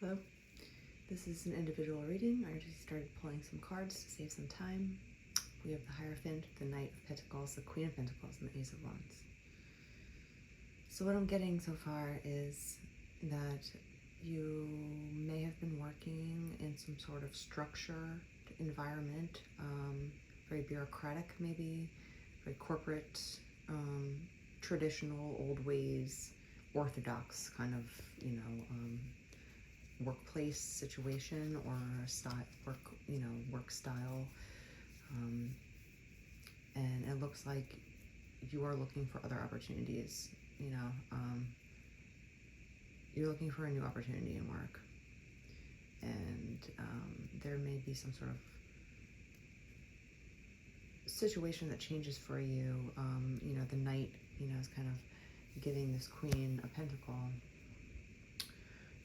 Hello, this is an individual reading. I just started pulling some cards to save some time. We have the Hierophant, the Knight of Pentacles, the Queen of Pentacles, and the Ace of Wands. So what I'm getting so far is that you may have been working in some sort of structured environment, very bureaucratic maybe, very corporate, traditional, old ways, orthodox kind of, workplace situation or work style, and it looks like you are looking for other opportunities. You're looking for a new opportunity in work, and there may be some sort of situation that changes for you. The Knight, is kind of giving this Queen a Pentacle.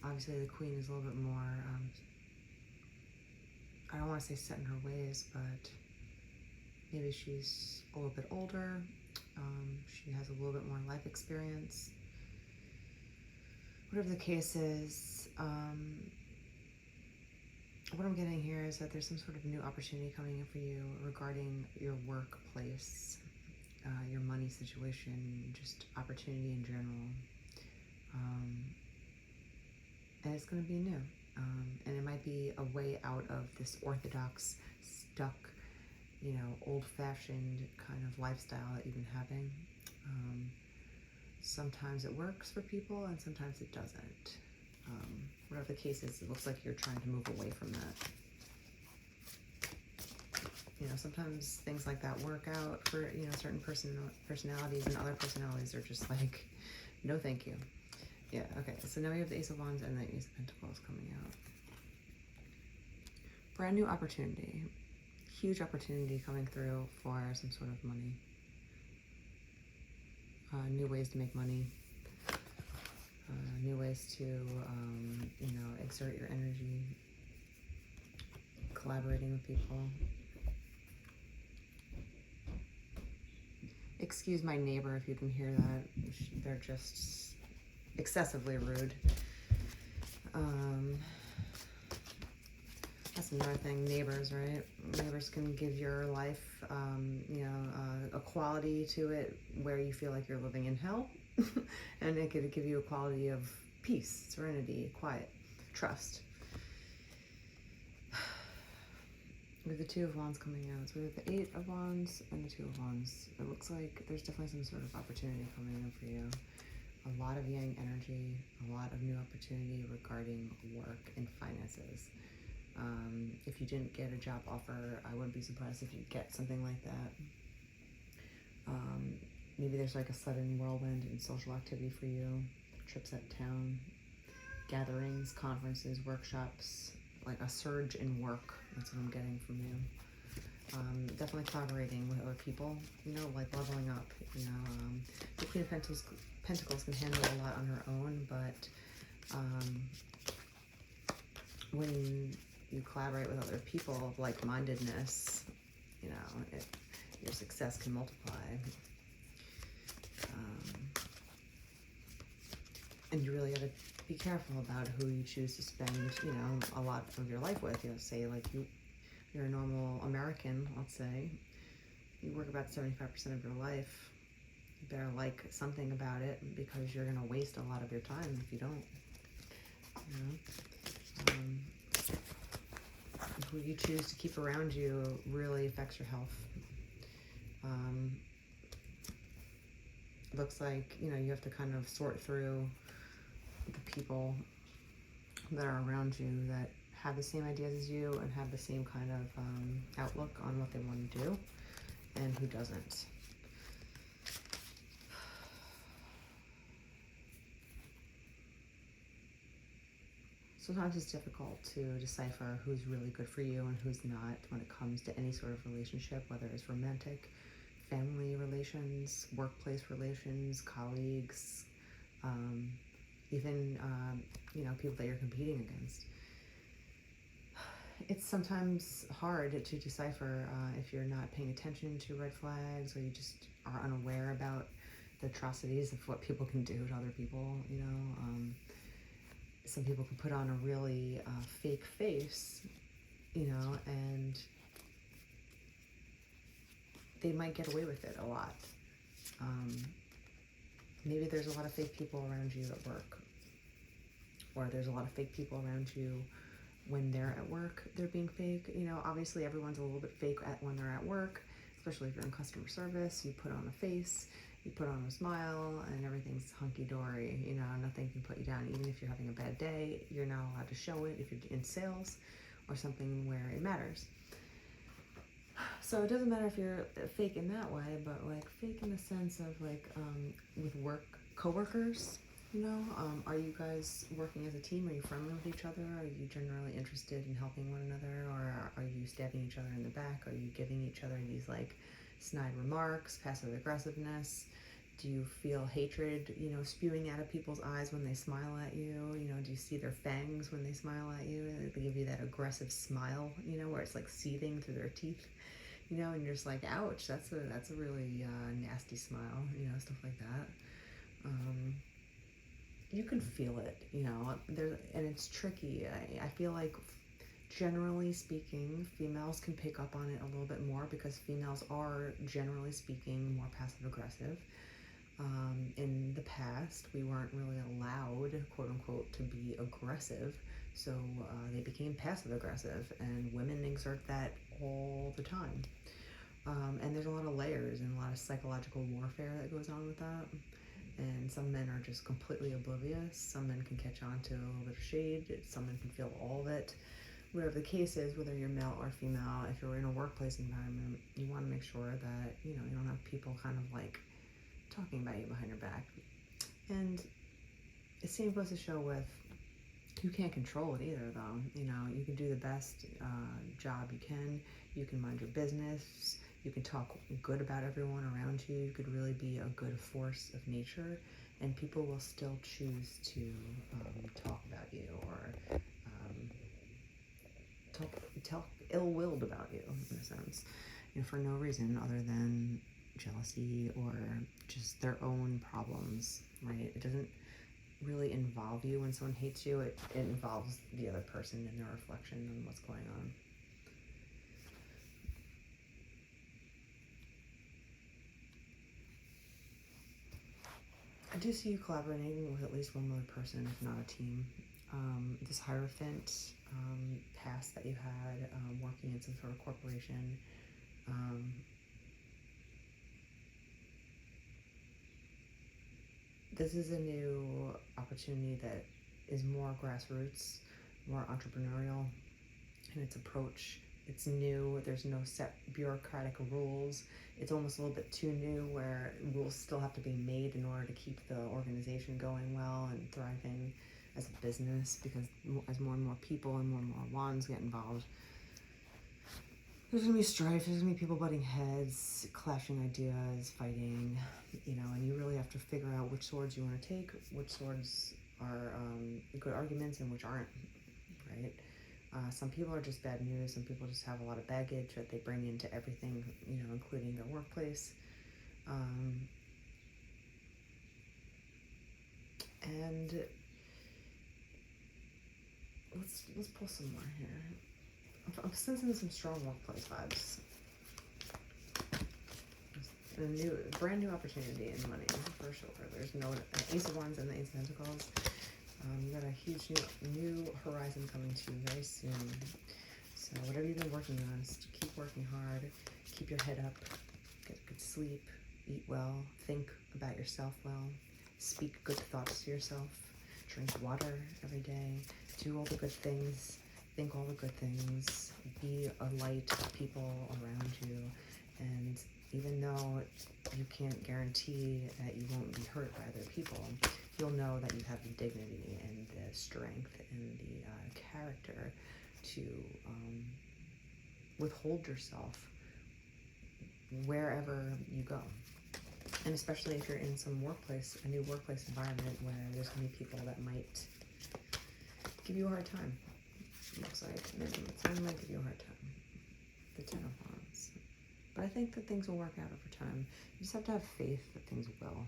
Obviously, the Queen is a little bit more, I don't want to say set in her ways, but maybe she's a little bit older. She has a little bit more life experience. Whatever the case is, what I'm getting here is that there's some sort of new opportunity coming in for you regarding your workplace, your money situation, just opportunity in general. And it's going to be new. And it might be a way out of this orthodox, stuck, old-fashioned kind of lifestyle that you've been having. Sometimes it works for people and sometimes it doesn't. Whatever the case is, it looks like you're trying to move away from that. Sometimes things like that work out for, certain personalities, and other personalities are just like, no thank you. Yeah, okay, so now we have the Ace of Wands and the Ace of Pentacles coming out. Brand new opportunity. Huge opportunity coming through for some sort of money. New ways to make money. New ways to, exert your energy. Collaborating with people. Excuse my neighbor if you can hear that. They're just excessively rude. That's another thing, neighbors, right? Neighbors can give your life, a quality to it where you feel like you're living in hell. And it could give you a quality of peace, serenity, quiet, trust. With the Two of Wands coming out, so we have the Eight of Wands and the Two of Wands. It looks like there's definitely some sort of opportunity coming in for you. A lot of yang energy, a lot of new opportunity regarding work and finances. If you didn't get a job offer, I wouldn't be surprised if you get something like that. Maybe there's like a sudden whirlwind in social activity for you, trips out of town, gatherings, conferences, workshops, like a surge in work. That's what I'm getting from you. Definitely collaborating with other people, like leveling up. The Queen of Pentacles can handle a lot on her own, but when you collaborate with other people of like-mindedness, your success can multiply. And you really got to be careful about who you choose to spend, a lot of your life with. Say like you're a normal American, let's say. You work about 75% of your life. You better like something about it, because you're going to waste a lot of your time if you don't. Who you choose to keep around you really affects your health. Looks like, you have to kind of sort through the people that are around you that have the same ideas as you and have the same kind of outlook on what they want to do, and who doesn't. Sometimes it's difficult to decipher who's really good for you and who's not when it comes to any sort of relationship, whether it's romantic, family relations, workplace relations, colleagues, even, people that you're competing against. It's sometimes hard to decipher if you're not paying attention to red flags, or you just are unaware about the atrocities of what people can do to other people, some people can put on a really fake face, you know, and they might get away with it a lot. Maybe there's a lot of fake people around you at work, or there's a lot of fake people around you when they're at work. They're being fake. You know, obviously everyone's a little bit fake when they're at work, especially if you're in customer service. You put on a face, you put on a smile, and everything's hunky-dory. You know, nothing can put you down. Even if you're having a bad day, you're not allowed to show it if you're in sales or something where it matters. So it doesn't matter if you're fake in that way, but like fake in the sense of like with work coworkers, you know, are you guys working as a team? Are you friendly with each other? Are you generally interested in helping one another, or are you stabbing each other in the back? Are you giving each other these like snide remarks, passive aggressiveness? Do you feel hatred, you know, spewing out of people's eyes when they smile at you? You know, do you see their fangs when they smile at you? They give you that aggressive smile, you know, where it's like seething through their teeth. You know, and you're just like, ouch, that's a really nasty smile, you know, stuff like that. You can feel it, you know, and it's tricky. I feel like, generally speaking, females can pick up on it a little bit more because females are, generally speaking, more passive-aggressive. In the past, we weren't really allowed, quote-unquote, to be aggressive, so they became passive-aggressive, and women exert that all the time. And there's a lot of layers and a lot of psychological warfare that goes on with that. And some men are just completely oblivious. Some men can catch on to a little bit of shade. Some men can feel all of it. Whatever the case is, whether you're male or female, if you're in a workplace environment, you want to make sure that, you know, you don't have people kind of like talking about you behind your back. And the same goes to show with, you can't control it either, though. You know, you can do the best job you can. You can mind your business. You can talk good about everyone around you. You could really be a good force of nature, and people will still choose to talk about you or talk ill-willed about you, in a sense, you know, for no reason other than jealousy or just their own problems, right? It doesn't really involve you when someone hates you. It involves the other person and their reflection on what's going on. I do see you collaborating with at least one other person, if not a team. This Hierophant past that you had working in some sort of corporation, this is a new opportunity that is more grassroots, more entrepreneurial in its approach. It's new. There's no set bureaucratic rules. It's almost a little bit too new where rules still have to be made in order to keep the organization going well and thriving as a business, because as more and more people and more wands get involved, there's going to be strife, there's going to be people butting heads, clashing ideas, fighting, you know, and you really have to figure out which swords you want to take, which swords are good arguments and which aren't, right? Some people are just bad news. Some people just have a lot of baggage that they bring into everything, you know, including their workplace. And let's pull some more here. I'm sensing some strong workplace vibes. A brand new opportunity in money for sure. There's no Ace of Wands and the Ace of Pentacles. You got a huge new horizon coming to you very soon. So whatever you've been working on, just keep working hard, keep your head up, get good sleep, eat well, think about yourself well, speak good thoughts to yourself, drink water every day, do all the good things, think all the good things, be a light to people around you, and even though you can't guarantee that you won't be hurt by other people, you'll know that you have the dignity and the strength and the character to withhold yourself wherever you go. And especially if you're in some workplace, a new workplace environment where there's going to be people that might give you a hard time. Looks like someone might give you a hard time. The Ten of Wands. But I think that things will work out over time. You just have to have faith that things will.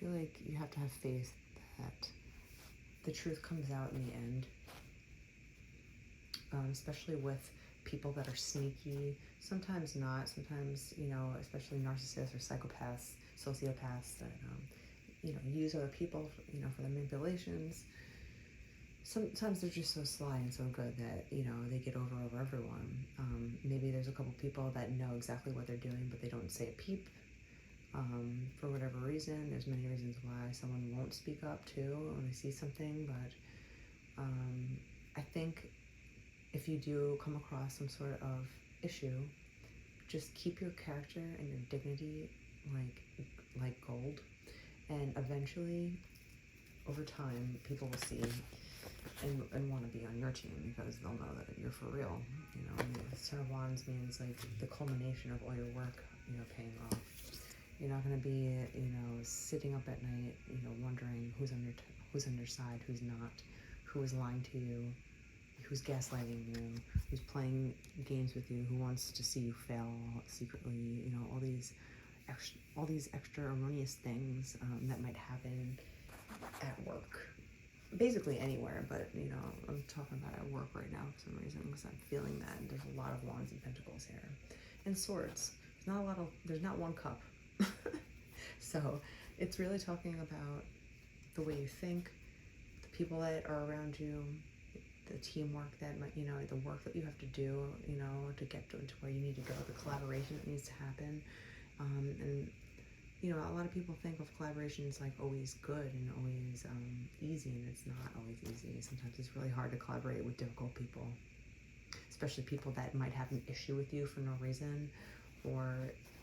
I feel like you have to have faith that the truth comes out in the end, especially with people that are sneaky. Sometimes not. Sometimes, especially narcissists or psychopaths, sociopaths that, use other people, for their manipulations. Sometimes they're just so sly and so good that, they get over everyone. Maybe there's a couple people that know exactly what they're doing, but they don't say a peep. For whatever reason. There's many reasons why someone won't speak up too when they see something, but I think if you do come across some sort of issue, just keep your character and your dignity like gold, and eventually, over time, people will see and want to be on your team because they'll know that you're for real. The Ten of Wands means like the culmination of all your work, paying off. You're not going to be, sitting up at night, wondering who's on your side, who's not, who is lying to you, who's gaslighting you, who's playing games with you, who wants to see you fail secretly, all these extra erroneous things that might happen at work. Basically anywhere, but, I'm talking about at work right now for some reason because I'm feeling that there's a lot of Wands and Pentacles here. And Swords. There's not one cup. So it's really talking about the way you think, the people that are around you, the teamwork that might, the work that you have to do, to get to where you need to go, the collaboration that needs to happen. And a lot of people think of collaboration as like always good and always easy, and it's not always easy. Sometimes it's really hard to collaborate with difficult people, especially people that might have an issue with you for no reason, or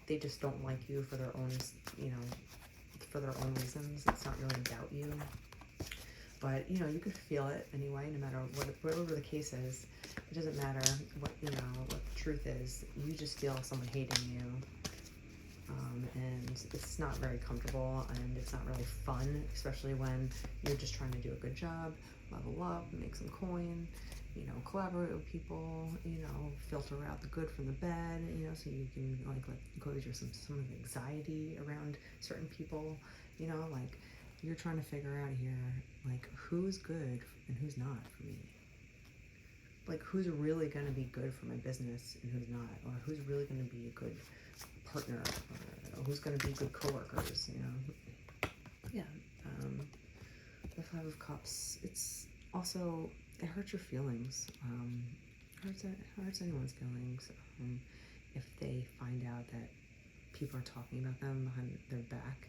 they just don't like you for their own, reasons. It's not really about you. But, you can feel it anyway, no matter whatever the case is. It doesn't matter what the truth is. You just feel someone hating you. And it's not very comfortable, and it's not really fun, especially when you're just trying to do a good job, level up, make some coin, collaborate with people, filter out the good from the bad, so you can go through some of the anxiety around certain people, you're trying to figure out here, who's good and who's not for me. Who's really going to be good for my business and who's not, or who's really going to be a good partner, or who's going to be good coworkers, Yeah. The Five of Cups, it's also, it hurts your feelings. Hurts anyone's feelings if they find out that people are talking about them behind their back,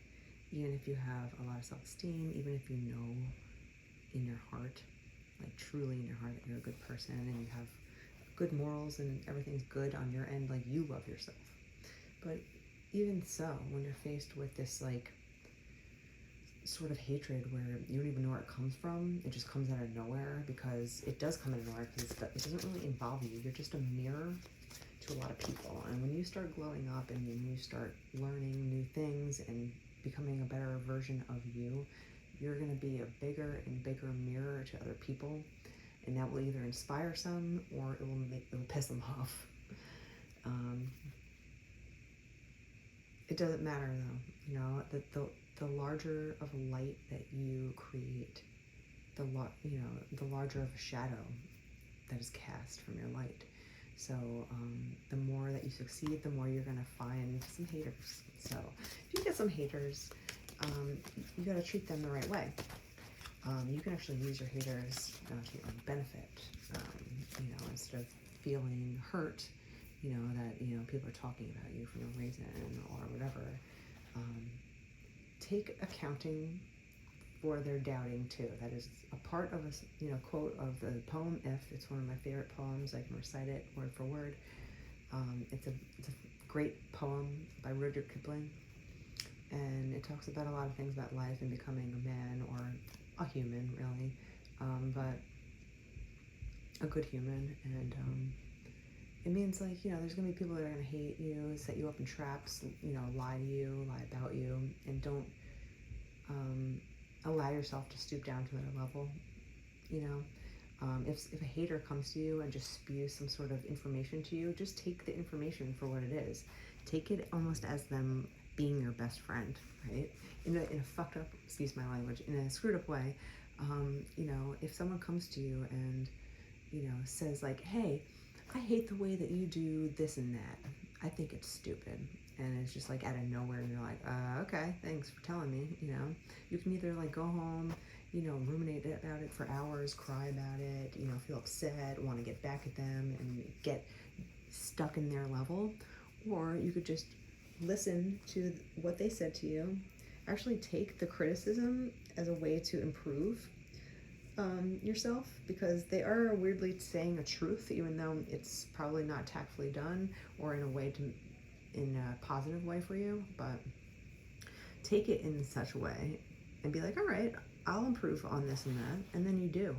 even if you have a lot of self-esteem, even if you know in your heart, truly in your heart, that you're a good person and you have good morals and everything's good on your end, you love yourself. But even so, when you're faced with this sort of hatred where you don't even know where it comes from, it just comes out of nowhere, because it does come out of nowhere because it doesn't really involve you. You're just a mirror to a lot of people. And when you start glowing up and when you start learning new things and becoming a better version of you, you're going to be a bigger and bigger mirror to other people, and that will either inspire some or it will piss them off. It doesn't matter though, the larger of a light that you create, the larger of a shadow that is cast from your light. So the more that you succeed, the more you're going to find some haters. So if you get some haters, you got to treat them the right way. You can actually use your haters to your own benefit, instead of feeling hurt, that, people are talking about you for no reason or whatever. Take accounting for their doubting too. That is a part of a quote of the poem If. It's one of my favorite poems. I can recite it word for word. It's a great poem by Rudyard Kipling, and it talks about a lot of things about life and becoming a man or a human, really, but a good human. And it means there's gonna be people that are gonna hate you, set you up in traps, lie to you, lie about you, and don't allow yourself to stoop down to their level. If a hater comes to you and just spews some sort of information to you, just take the information for what it is. Take it almost as them being your best friend, right? In a fucked up, excuse my language, in a screwed up way. You know, if someone comes to you and, you know, says like, hey, I hate the way that you do this and that. I think it's stupid. And it's just like out of nowhere, and you're like, okay, thanks for telling me. You know, you can either like go home, you know, ruminate about it for hours, cry about it, you know, feel upset, want to get back at them and get stuck in their level, or you could just listen to what they said to you, actually take the criticism as a way to improve yourself, because they are weirdly saying a truth, even though it's probably not tactfully done or in a way to, in a positive way for you. But take it in such a way and be like, all right, I'll improve on this and that, and then you do,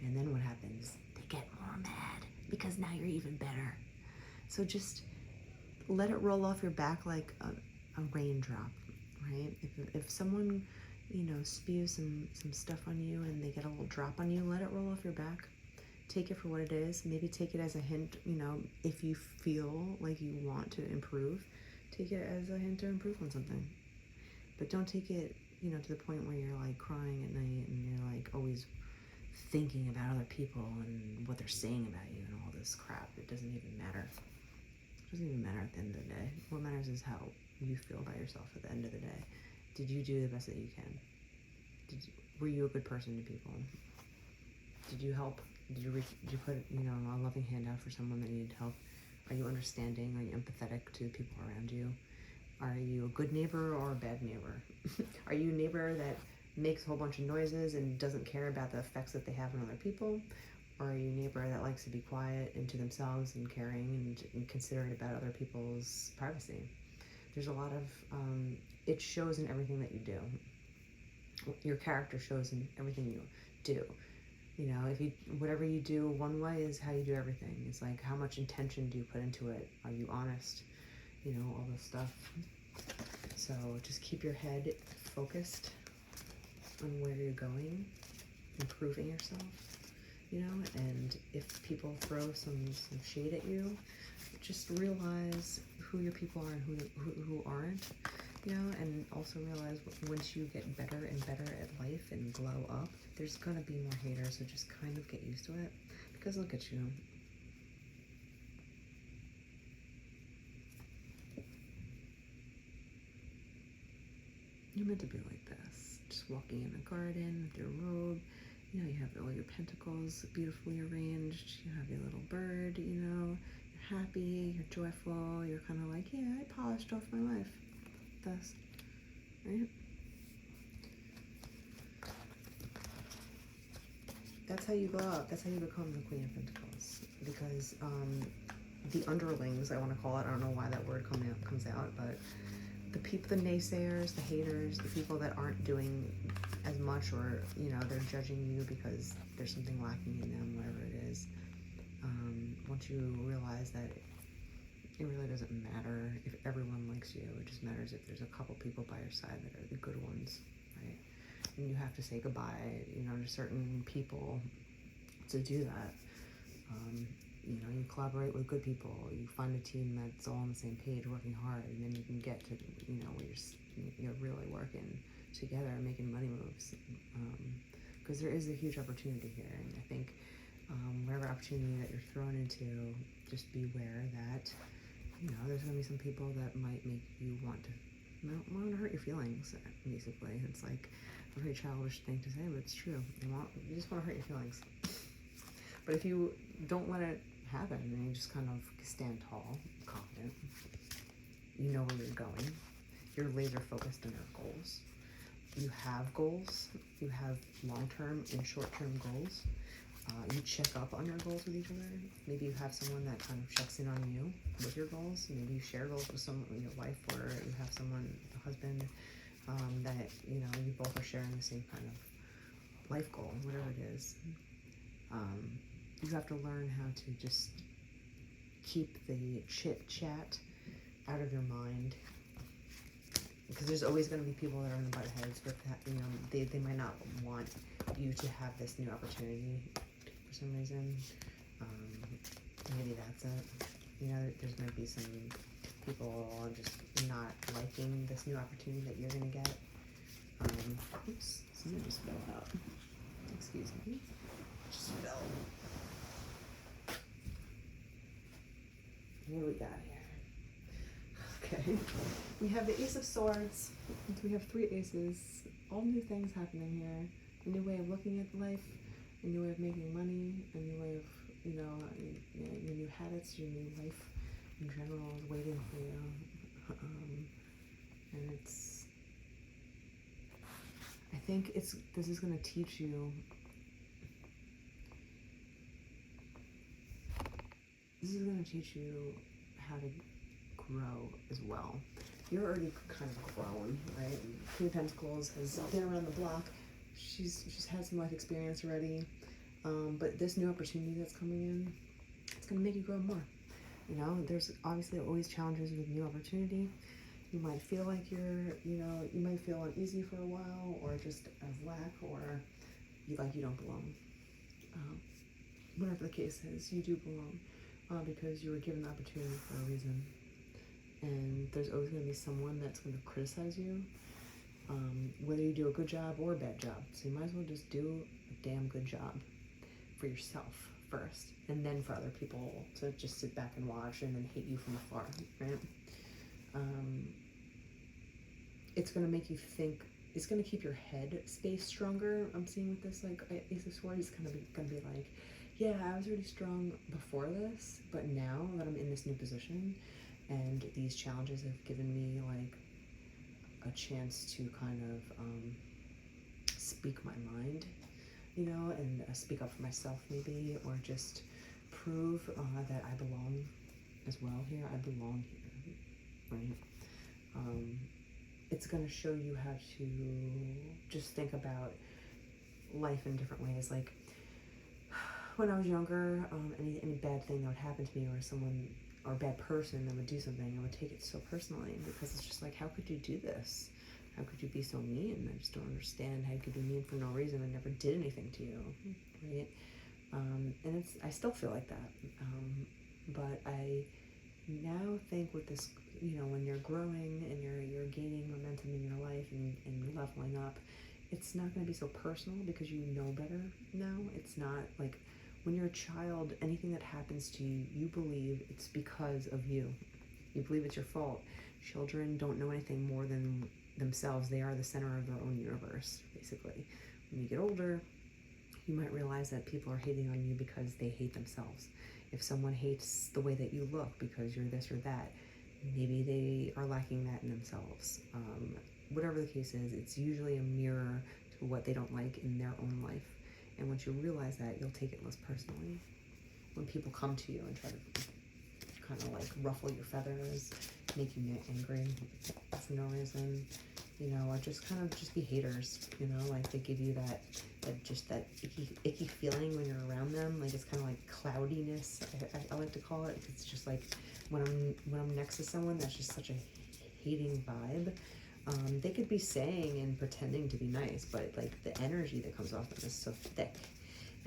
and then what happens? They get more mad because now you're even better. So just let it roll off your back like a raindrop, right? If someone, you know, spews some stuff on you and they get a little drop on you, let it roll off your back. Take it for what it is. Maybe take it as a hint, you know, if you feel like you want to improve, take it as a hint to improve on something. But don't take it, you know, to the point where you're like crying at night and you're like always thinking about other people and what they're saying about you and all this crap. It doesn't even matter. It doesn't even matter at the end of the day. What matters is how you feel about yourself at the end of the day. Did you do the best that you can? Were you a good person to people? Did you help? Did you put, you know, a loving hand out for someone that needed help? Are you understanding? Are you empathetic to the people around you? Are you a good neighbor or a bad neighbor? Are you a neighbor that makes a whole bunch of noises and doesn't care about the effects that they have on other people? Or are you a neighbor that likes to be quiet and to themselves and caring and considerate about other people's privacy? There's a lot of, it shows in everything that you do. Your character shows in everything you do. You know, if you, whatever you do one way is how you do everything. It's like, how much intention do you put into it? Are you honest? You know, all this stuff. So just keep your head focused on where you're going, improving yourself, you know, and if people throw some shade at you, just realize who your people are and who aren't, you know, and also realize once you get better and better at life and glow up, there's gonna be more haters, so just kind of get used to it, because look at you. You're meant to be like this, just walking in the garden with your robe, you know, you have all your pentacles beautifully arranged, you have your little bird, you know, you're happy, you're joyful, you're kind of like, yeah, I polished off my life, thus, right? That's how you glow up, that's how you become the Queen of Pentacles, because the underlings, I want to call it, I don't know why that word comes out, but the people, the naysayers, the haters, the people that aren't doing as much, or, you know, they're judging you because there's something lacking in them, whatever it is. Once you realize that it really doesn't matter if everyone likes you, it just matters if there's a couple people by your side that are the good ones, right? And you have to say goodbye, you know, to certain people to do that. You know, you collaborate with good people, you find a team that's all on the same page, working hard, and then you can get to, you know, where you're really working together and making money moves. Because there is a huge opportunity here, and I think whatever opportunity that you're thrown into, just beware that, you know, there's going to be some people that might make you want to hurt your feelings, basically. It's like a very childish thing to say, but it's true. You just want to hurt your feelings. But if you don't let it happen, and you just kind of stand tall, confident, you know where you're going, you're laser focused on your goals. You have goals, you have long-term and short-term goals. You check up on your goals with each other. Maybe you have someone that kind of checks in on you with your goals. Maybe you share goals with someone in your life, or you have someone, a husband, that, you know, you both are sharing the same kind of life goal, whatever it is. You have to learn how to just keep the chit chat out of your mind, because there's always going to be people that are going to butt heads with that, you know, they might not want you to have this new opportunity for some reason. Maybe that's it. You know, there's going to be some people just not liking this new opportunity that you're going to get. Oops, something just fell out. Excuse me. Just fell. What do we got here? Okay. We have the Ace of Swords. We have 3 aces. All new things happening here. A new way of looking at life. A new way of making money. A new way of, your new habits, your new life in general is waiting for you. And I think this is going to teach you. This is going to teach you how to grow as well. You're already kind of grown, right? Queen of Pentacles has been around the block. She's had some life experience already. But this new opportunity that's coming in, it's going to make you grow more. There's obviously always challenges with new opportunity. You might feel like you might feel uneasy for a while, or just out of whack, or you don't belong. Whatever the case is, you do belong, because you were given the opportunity for a reason. And there's always going to be someone that's going to criticize you, whether you do a good job or a bad job. So you might as well just do a damn good job for yourself first, and then for other people to just sit back and watch and then hate you from afar, right? It's going to make you think. It's going to keep your head space stronger. I'm seeing with this, like, Ace of Swords is going to be like, yeah, I was really strong before this, but now that I'm in this new position and these challenges have given me, like, a chance to kind of speak my mind, and speak up for myself maybe, or just prove that I belong as well here. I belong here, right? It's going to show you how to just think about life in different ways. Like, when I was younger, any bad thing that would happen to me, or someone, or a bad person that would do something, I would take it so personally, because it's just like, how could you do this? How could you be so mean? I just don't understand how you could be mean for no reason. I never did anything to you, right? And I still feel like that. But I now think with this, when you're growing and you're gaining momentum in your life and you're leveling up, it's not going to be so personal because you know better now. It's not like when you're a child, anything that happens to you, you believe it's because of you. You believe it's your fault. Children don't know anything more than themselves. They are the center of their own universe, basically. When you get older, you might realize that people are hating on you because they hate themselves. If someone hates the way that you look because you're this or that, maybe they are lacking that in themselves. Whatever the case is, it's usually a mirror to what they don't like in their own life. And once you realize that, you'll take it less personally. When people come to you and try to kind of like ruffle your feathers, make you angry for no reason, or just kind of just be haters, like they give you that icky feeling when you're around them. Like, it's kind of like cloudiness, I like to call it. It's just like when I'm next to someone that's just such a hating vibe. They could be saying and pretending to be nice, but like the energy that comes off them is so thick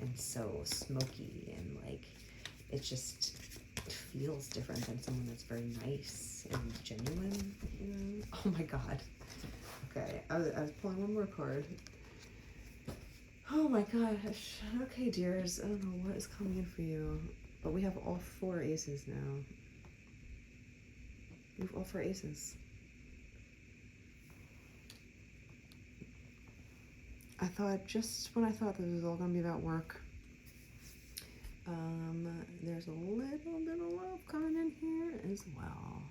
and so smoky, and like it just feels different than someone that's very nice and genuine. Oh my god. Okay, I was pulling one more card. Oh my gosh. Okay, dears, I don't know what is coming in for you, but we have all 4 aces now. We have all 4 aces. Just when I thought this was all going to be about work, there's a little bit of love coming in here as well.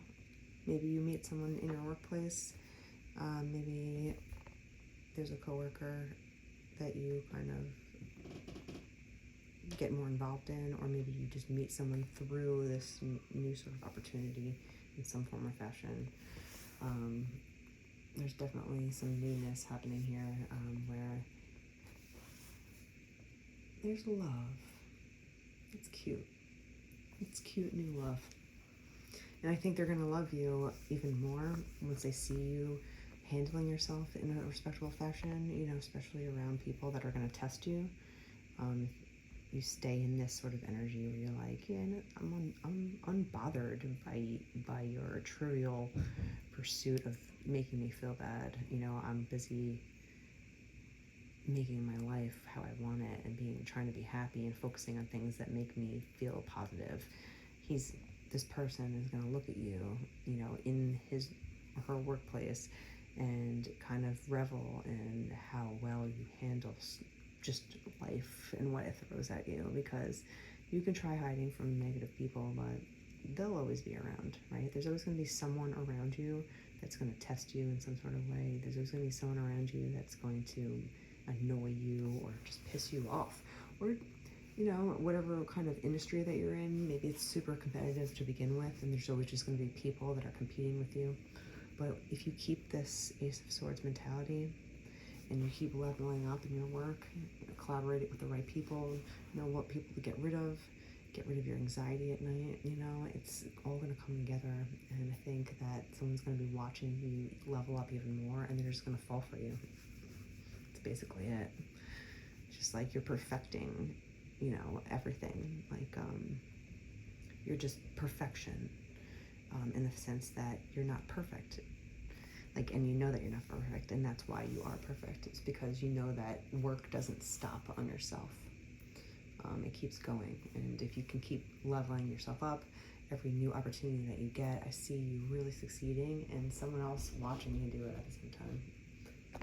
Maybe you meet someone in your workplace. Maybe there's a coworker that you kind of get more involved in, or maybe you just meet someone through this new sort of opportunity in some form or fashion. There's definitely some newness happening here, where there's love. It's cute. It's cute new love. And I think they're going to love you even more once they see you handling yourself in a respectful fashion, especially around people that are going to test you. you stay in this sort of energy where you're like, yeah, no, I'm unbothered by your trivial pursuit of making me feel bad. You know, I'm busy making my life how I want it and trying to be happy and focusing on things that make me feel positive. This person is going to look at you, you know, in his or her workplace and kind of revel in how well you handle just life and what it throws at you, because you can try hiding from negative people, but they'll always be around, right? There's always going to be someone around you that's going to test you in some sort of way. There's always going to be someone around you that's going to annoy you or just piss you off, or you know, whatever kind of industry that you're in, maybe it's super competitive to begin with, and there's always just going to be people that are competing with you. But if you keep this Ace of Swords mentality and you keep leveling up in your work, collaborate with the right people, know what people to get rid of your anxiety at night, you know, it's all going to come together. And I think that someone's going to be watching you level up even more, and they're just going to fall for you. That's basically it. Just like you're perfecting, you know, everything. Like, you're just perfection, in the sense that you're not perfect. Like, and you know that you're not perfect, and that's why you are perfect. It's because you know that work doesn't stop on yourself. It keeps going, and if you can keep leveling yourself up, every new opportunity that you get, I see you really succeeding and someone else watching you do it at the same time.